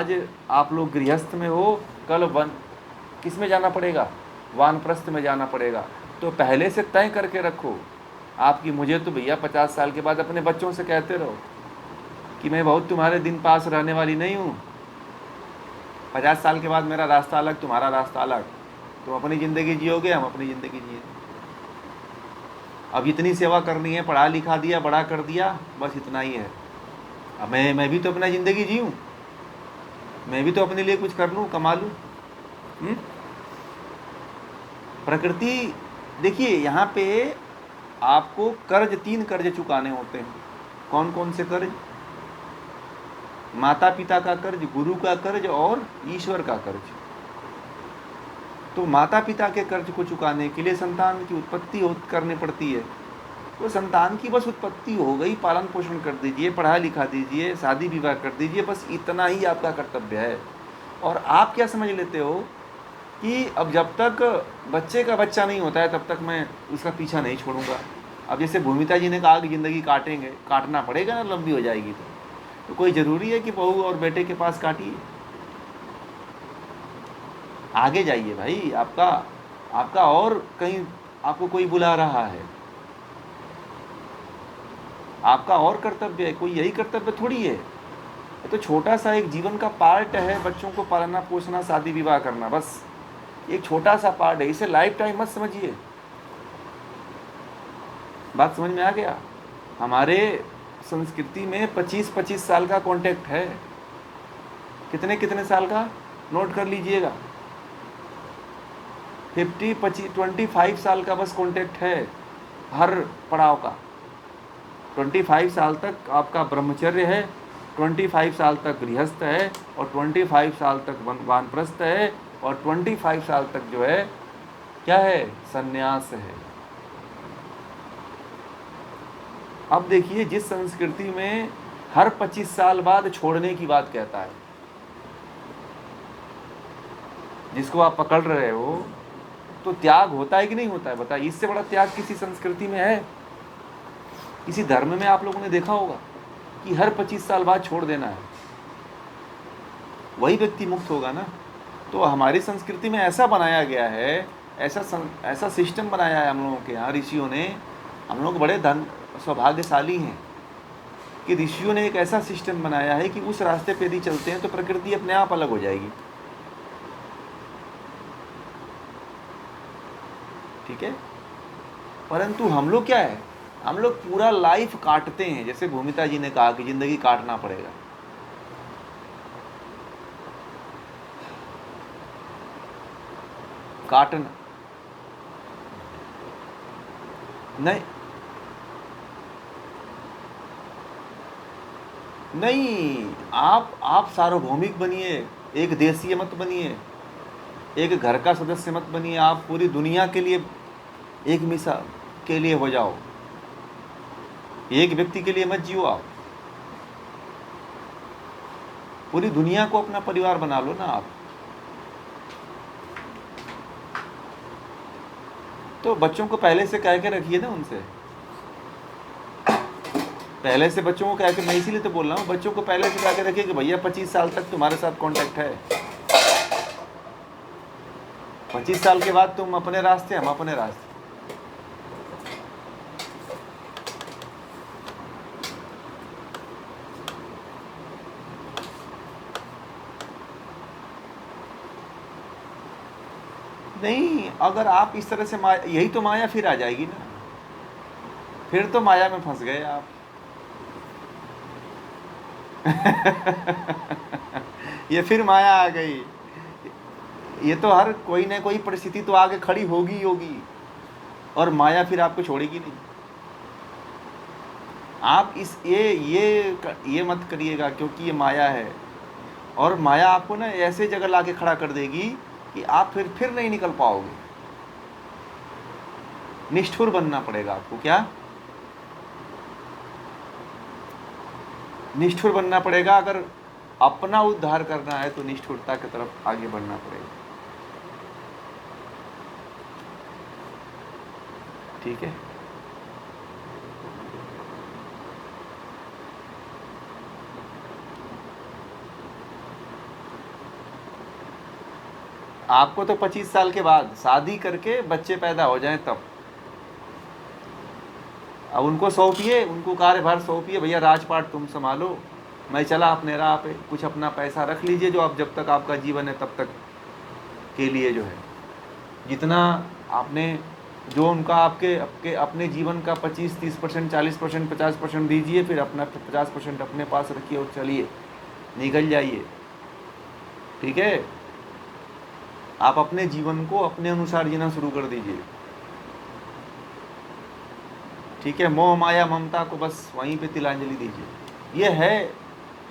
आज आप लोग गृहस्थ में हो, कल वन किस में जाना पड़ेगा, वानप्रस्थ में जाना पड़ेगा। तो पहले से तय करके रखो आपकी। मुझे तो भैया 50 साल के बाद अपने बच्चों से कहते रहो कि मैं बहुत तुम्हारे दिन पास रहने वाली नहीं हूँ। 50 साल के बाद मेरा रास्ता अलग, तुम्हारा रास्ता अलग। तुम अपनी ज़िंदगी जियोगे, हम अपनी ज़िंदगी जिए। अब इतनी सेवा करनी है, पढ़ा लिखा दिया, बड़ा कर दिया, बस इतना ही है। अब मैं भी तो अपना ज़िंदगी जीऊँ, मैं भी तो अपने लिए कुछ कर लूँ, कमा लूँ। प्रकृति, देखिए यहाँ पे आपको कर्ज, 3 कर्ज चुकाने होते हैं। कौन कौन से कर्ज? माता पिता का कर्ज, गुरु का कर्ज और ईश्वर का कर्ज। तो माता पिता के कर्ज को चुकाने के लिए संतान की उत्पत्ति करनी पड़ती है। तो संतान की बस उत्पत्ति हो गई, पालन पोषण कर दीजिए, पढ़ा लिखा दीजिए, शादी विवाह कर दीजिए, बस इतना ही आपका कर्तव्य है। और आप क्या समझ लेते हो कि अब जब तक बच्चे का बच्चा नहीं होता है तब तक मैं उसका पीछा नहीं छोड़ूंगा। अब जैसे भूमिता जी ने कहा कि ज़िंदगी काटेंगे, काटना पड़ेगा ना, लंबी हो जाएगी तो कोई ज़रूरी है कि बहू और बेटे के पास काटिए? आगे जाइए भाई, आपका और कहीं आपको कोई बुला रहा है, आपका और कर्तव्य है, कोई यही कर्तव्य थोड़ी है। ये तो छोटा सा एक जीवन का पार्ट है, बच्चों को पालना पोसना, शादी विवाह करना, बस एक छोटा सा पार्ट है। इसे लाइफ टाइम मत समझिए। बात समझ में आ गया? हमारे संस्कृति में 25-25 साल का कॉन्ट्रैक्ट है। कितने कितने साल का? नोट कर लीजिएगा। 25 साल का बस कॉन्ट्रैक्ट है हर पड़ाव का। 25 साल तक आपका ब्रह्मचर्य है, 25 साल तक गृहस्थ है, और 25 साल तक वानप्रस्थ है, और 25 साल तक जो है क्या है, संन्यास है। अब देखिए, जिस संस्कृति में हर 25 साल बाद छोड़ने की बात कहता है, जिसको आप पकड़ रहे हो, तो त्याग होता है कि नहीं होता है? बताइए, इससे बड़ा त्याग किसी संस्कृति में है? किसी धर्म में आप लोगों ने देखा होगा कि हर 25 साल बाद छोड़ देना है? वही व्यक्ति मुक्त होगा ना। तो हमारी संस्कृति में ऐसा बनाया गया है, ऐसा सिस्टम बनाया है हम लोगों के यहाँ ऋषियों ने। हम लोग बड़े सौभाग्यशाली हैं कि ऋषियों ने एक ऐसा सिस्टम बनाया है कि उस रास्ते पे यदि चलते हैं तो प्रकृति अपने आप अलग हो जाएगी। ठीक है? परंतु हम लोग क्या है, हम लोग पूरा लाइफ काटते हैं। जैसे भूमिता जी ने कहा कि जिंदगी काटना पड़ेगा। काटना नहीं, नहीं, आप सार्वभौमिक बनिए, एक देशीय मत बनिए, एक घर का सदस्य मत बनिए। आप पूरी दुनिया के लिए एक मिसाल के लिए हो जाओ, एक व्यक्ति के लिए मत जियो। आप पूरी दुनिया को अपना परिवार बना लो ना आप। तो बच्चों को पहले से कह के रखिए ना, उनसे पहले से बच्चों को कह के, मैं इसीलिए तो बोल रहा हूँ, बच्चों को पहले से कह के रखिए कि भैया 25 साल तक तुम्हारे साथ कांटेक्ट है, 25 साल के बाद तुम अपने रास्ते, हम अपने रास्ते। नहीं, अगर आप इस तरह से यही तो माया फिर आ जाएगी ना। फिर तो माया में फंस गए आप। ये फिर माया आ गई। ये तो हर कोई ना कोई परिस्थिति तो आगे खड़ी होगी होगी, और माया फिर आपको छोड़ेगी नहीं। आप ये मत करिएगा, क्योंकि ये माया है, और माया आपको ना ऐसे जगह लाके खड़ा कर देगी कि आप फिर नहीं निकल पाओगे। निष्ठुर बनना पड़ेगा आपको। क्या? निष्ठुर बनना पड़ेगा। अगर अपना उद्धार करना है तो निष्ठुरता की तरफ आगे बढ़ना पड़ेगा। ठीक है? आपको तो 25 साल के बाद शादी करके बच्चे पैदा हो जाएं तब। अब उनको सौंपिए, उनको कार्यभार सौंपिए, भैया राजपाट तुम संभालो, मैं चला अपने राह पे, कुछ अपना पैसा रख लीजिए जो आप जब तक आपका जीवन है तब तक के लिए जो है जितना आपने जो उनका आपके आपके अपने जीवन का 25-30%, 40%, 50% दीजिए, फिर अपना 50% अपने पास रखिए और चलिए, निकल जाइए। ठीक है, आप अपने जीवन को अपने अनुसार जीना शुरू कर दीजिए। ठीक है, मोह माया ममता को बस वहीं पे तिलांजलि दीजिए। ये है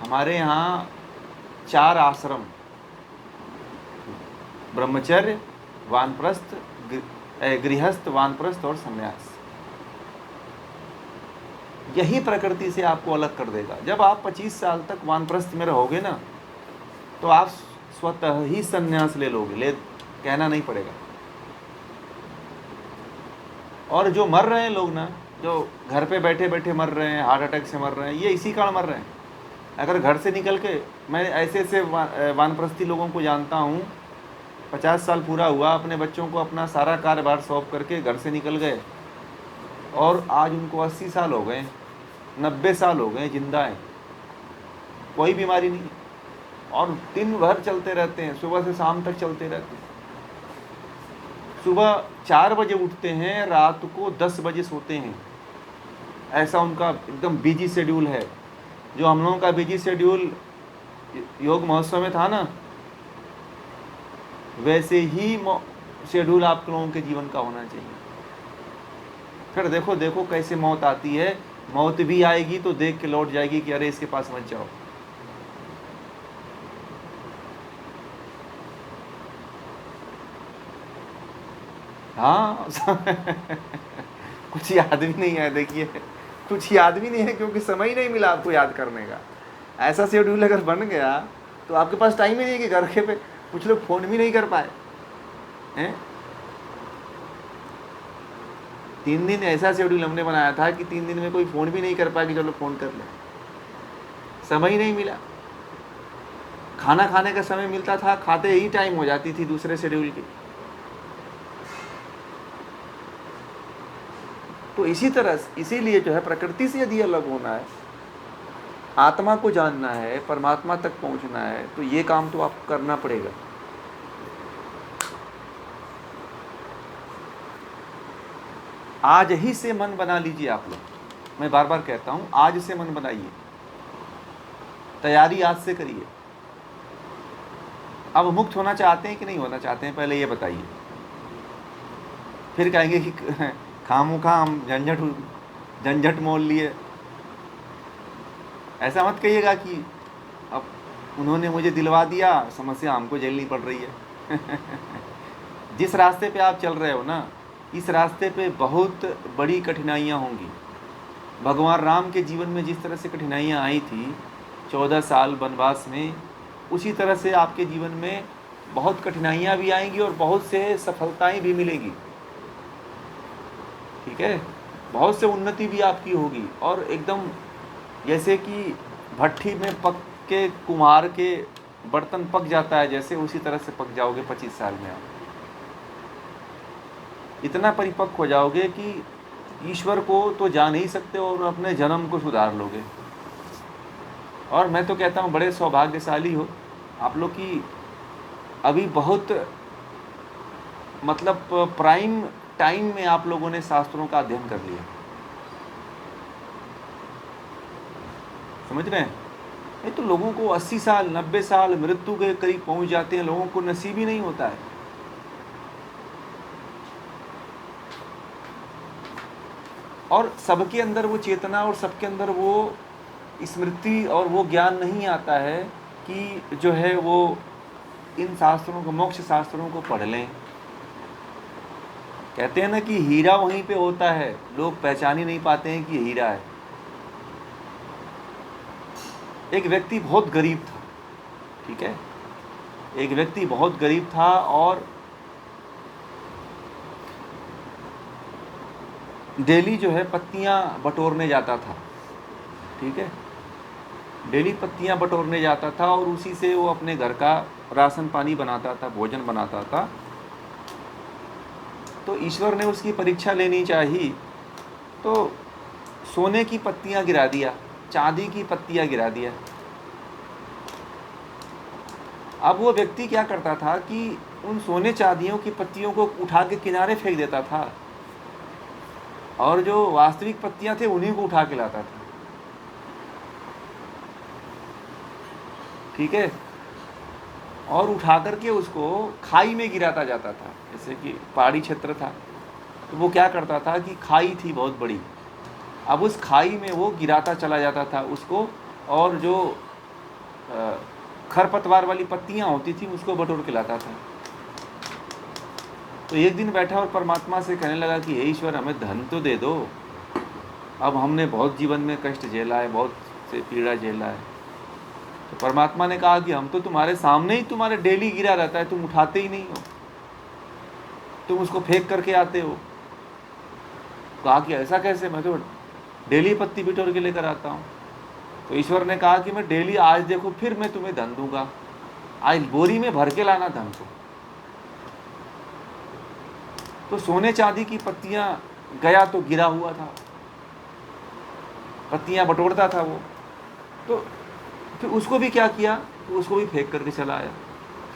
हमारे यहाँ 4 आश्रम, ब्रह्मचर्य, वानप्रस्थ, गृहस्थ, वानप्रस्थ और संन्यास। यही प्रकृति से आपको अलग कर देगा। जब आप 25 साल तक वानप्रस्थ में रहोगे ना, तो आप स्वतः ही संन्यास ले लोगे, कहना नहीं पड़ेगा। और जो मर रहे हैं लोग ना, जो घर पे बैठे बैठे मर रहे हैं, हार्ट अटैक से मर रहे हैं, ये इसी कारण मर रहे हैं। अगर घर से निकल के, मैं ऐसे ऐसे वानप्रस्थी लोगों को जानता हूँ, 50 साल पूरा हुआ, अपने बच्चों को अपना सारा कार्यभार सौंप करके घर से निकल गए, और आज उनको 80 साल हो गए, 90 साल हो गए, जिंदा हैं, कोई बीमारी नहीं, और दिन भर चलते रहते हैं, सुबह से शाम तक चलते रहते हैं। सुबह 4 बजे उठते हैं, रात को 10 बजे सोते हैं। ऐसा उनका एकदम बिजी शेड्यूल है। जो हम लोगों का बिजी शेड्यूल योग महोत्सव में था ना, वैसे ही शेड्यूल आप लोगों के जीवन का होना चाहिए। फिर देखो देखो कैसे मौत आती है, मौत भी आएगी तो देख के लौट जाएगी कि अरे इसके पास मत जाओ। हाँ कुछ याद भी नहीं है, देखिए कुछ याद भी नहीं है, क्योंकि समय ही नहीं मिला आपको याद करने का। ऐसा शेड्यूल अगर बन गया तो आपके पास टाइम ही नहीं है कि घर के पे कुछ लोग फ़ोन भी नहीं कर पाए हैं। 3 दिन ऐसा शेड्यूल हमने बनाया था कि 3 दिन में कोई फ़ोन भी नहीं कर पाया कि चलो फ़ोन कर ले, समय ही नहीं मिला। खाना खाने का समय मिलता था, खाते ही टाइम हो जाती थी दूसरे शेड्यूल की। तो इसी तरह, इसीलिए जो है प्रकृति से यदि अलग होना है, आत्मा को जानना है, परमात्मा तक पहुंचना है, तो ये काम तो आपको करना पड़ेगा। आज ही से मन बना लीजिए आप लोग। मैं बार बार कहता हूं, आज से मन बनाइए, तैयारी आज से करिए। अब मुक्त होना चाहते हैं कि नहीं होना चाहते हैं, पहले ये बताइए। फिर कहेंगे कि खामोखा हम झंझट मोल लिए। ऐसा मत कहिएगा कि अब उन्होंने मुझे दिलवा दिया, समस्या हमको झेलनी पड़ रही है जिस रास्ते पे आप चल रहे हो ना, इस रास्ते पे बहुत बड़ी कठिनाइयाँ होंगी। भगवान राम के जीवन में जिस तरह से कठिनाइयाँ आई थी 14 साल वनवास में, उसी तरह से आपके जीवन में बहुत कठिनाइयाँ भी आएंगी और बहुत से सफलताएं भी मिलेगी। ठीक है, बहुत से उन्नति भी आपकी होगी, और एकदम जैसे कि भट्ठी में पक के कुम्हार के बर्तन पक जाता है, जैसे उसी तरह से पक जाओगे 25 साल में। आप इतना परिपक्व हो जाओगे कि ईश्वर को तो जान ही सकते हो और अपने जन्म को सुधार लोगे। और मैं तो कहता हूँ बड़े सौभाग्यशाली हो आप लोग की अभी बहुत मतलब प्राइम टाइम में आप लोगों ने शास्त्रों का अध्ययन कर लिया। समझ रहे हैं? नहीं तो लोगों को 80 साल 90 साल मृत्यु के करीब पहुंच जाते हैं, लोगों को नसीब ही नहीं होता है। और सबके अंदर वो चेतना और सबके अंदर वो स्मृति और वो ज्ञान नहीं आता है कि जो है वो इन शास्त्रों को, मोक्ष शास्त्रों को पढ़ लें। कहते हैं ना कि हीरा वहीं पे होता है, लोग पहचान ही नहीं पाते हैं कि हीरा है। एक व्यक्ति बहुत गरीब था, ठीक है, एक व्यक्ति बहुत गरीब था और डेली जो है पत्तियां बटोरने जाता था। ठीक है, डेली पत्तियां बटोरने जाता था और उसी से वो अपने घर का राशन पानी बनाता था, भोजन बनाता था। तो ईश्वर ने उसकी परीक्षा लेनी चाहिए, तो सोने की पत्तियां गिरा दिया, चांदी की पत्तियां गिरा दिया। अब वो व्यक्ति क्या करता था कि उन सोने चांदियों की पत्तियों को उठा के किनारे फेंक देता था, और जो वास्तविक पत्तियां थे उन्हीं को उठा के लाता था। ठीक है, और उठा करके उसको खाई में गिराता जाता था। जैसे कि पहाड़ी क्षेत्र था, तो वो क्या करता था कि खाई थी बहुत बड़ी, अब उस खाई में वो गिराता चला जाता था उसको, और जो खरपतवार वाली पत्तियां होती थी उसको बटोर के लाता था। तो एक दिन बैठा और परमात्मा से कहने लगा कि हे ईश्वर, हमें धन तो दे दो, अब हमने बहुत जीवन में कष्ट झेला है, बहुत से पीड़ा झेला है। तो परमात्मा ने कहा कि हम तो तुम्हारे सामने ही तुम्हारे डेली गिरा रहता है, तुम उठाते ही नहीं हो, तुम उसको फेंक करके आते हो। कहा कि ऐसा कैसे, मैं तो डेली पत्ती बिटोर के लेकर आता हूँ। तो ईश्वर ने कहा कि मैं डेली, आज देखो फिर मैं तुम्हें धन दूंगा, आज बोरी में भर के लाना धन को। तो सोने चांदी की पत्तियां गया तो गिरा हुआ था, पत्तियां बटोरता था वो। तो फिर उसको भी क्या किया, तो उसको भी फेंक करके चला आया।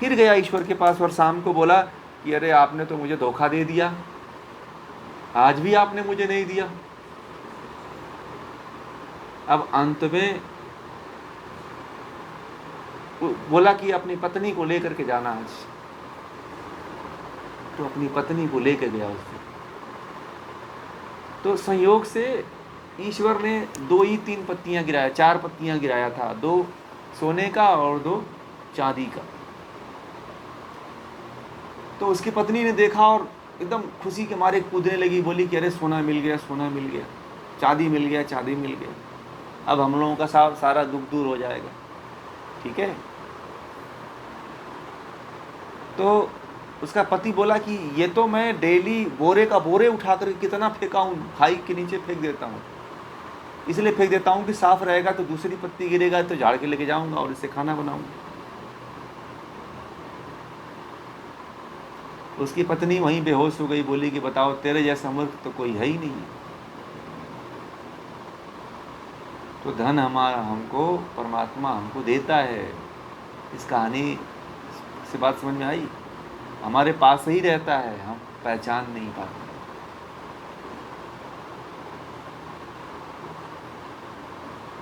फिर गया ईश्वर के पास और शाम को बोला कि अरे आपने तो मुझे धोखा दे दिया, आज भी आपने मुझे नहीं दिया। अब अंत में बोला कि अपनी पत्नी को लेकर के जाना आज। तो अपनी पत्नी को लेकर गया उससे। तो संयोग से ईश्वर ने 2 ही 3 पत्तियां गिराया, 4 पत्तियां गिराया था, 2 सोने का और 2 चांदी का। तो उसकी पत्नी ने देखा और एकदम खुशी के मारे कूदने लगी, बोली कि अरे सोना मिल गया, सोना मिल गया, चांदी मिल गया, चांदी मिल गया, अब हम लोगों का सारा दुख दूर हो जाएगा। ठीक है। तो उसका पति बोला कि ये तो मैं डेली बोरे का बोरे उठा कर कितना फेंका हूँ, खाई के नीचे फेंक देता हूँ, इसलिए फेंक देता हूँ कि साफ रहेगा, तो दूसरी पत्ती गिरेगा तो झाड़ के लेके जाऊंगा और इससे खाना बनाऊंगा। उसकी पत्नी वहीं बेहोश हो गई, बोली कि बताओ, तेरे जैसा मूर्ख तो कोई है ही नहीं। तो धन हमारा हमको परमात्मा हमको देता है। इस कहानी से बात समझ में आई? हमारे पास ही रहता है, हम पहचान नहीं पाते।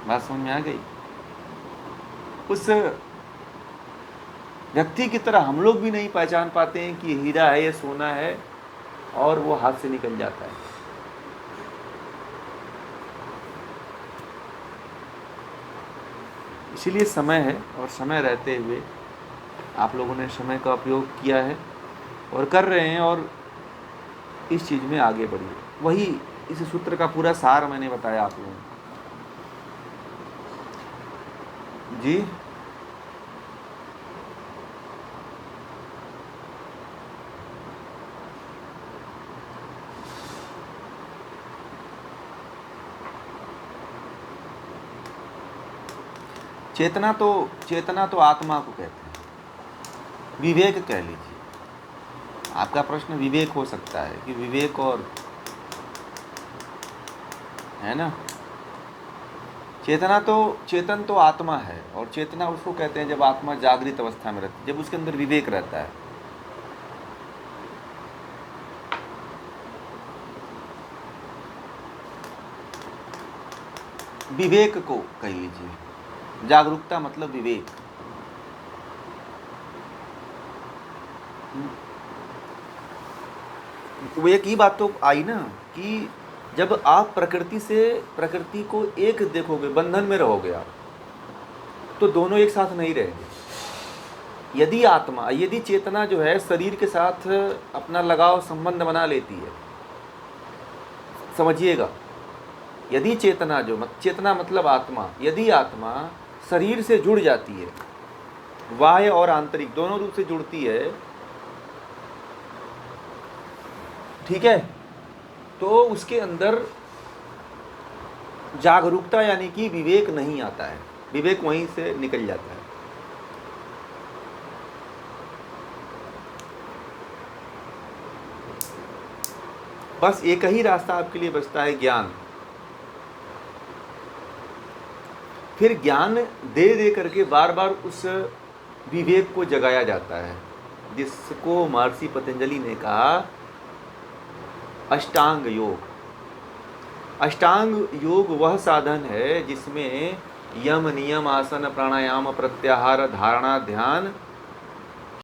बात समझ में आ गई? उस व्यक्ति की तरह हम लोग भी नहीं पहचान पाते हैं कि हीरा है, ये सोना है, और वो हाथ से निकल जाता है। इसीलिए समय है, और समय रहते हुए आप लोगों ने समय का उपयोग किया है और कर रहे हैं, और इस चीज़ में आगे बढ़िए। वही इस सूत्र का पूरा सार मैंने बताया आप लोगों को। जी, चेतना तो आत्मा को कहते हैं, विवेक कह लीजिए। आपका प्रश्न विवेक हो सकता है कि विवेक और है ना। चेतन तो आत्मा है, और चेतना उसको कहते हैं जब आत्मा जागृत अवस्था में रहती है, जब उसके अंदर विवेक रहता है। विवेक को कह लीजिए, जागरूकता मतलब विवेक। वो एक ही बात तो आई ना कि जब आप प्रकृति को एक देखोगे, बंधन में रहोगे आप, तो दोनों एक साथ नहीं रहेंगे। यदि चेतना जो है शरीर के साथ अपना लगाव संबंध बना लेती है, समझिएगा, यदि चेतना मतलब आत्मा, यदि आत्मा शरीर से जुड़ जाती है, बाह्य और आंतरिक दोनों रूप से जुड़ती है, ठीक है, तो उसके अंदर जागरूकता यानी कि विवेक नहीं आता है। विवेक वहीं से निकल जाता है। बस एक ही रास्ता आपके लिए बचता है, ज्ञान। फिर ज्ञान दे दे करके बार बार उस विवेक को जगाया जाता है, जिसको महर्षि पतंजलि ने कहा अष्टांग योग। अष्टांग योग वह साधन है जिसमें यम, नियम, आसन, प्राणायाम, प्रत्याहार, धारणा, ध्यान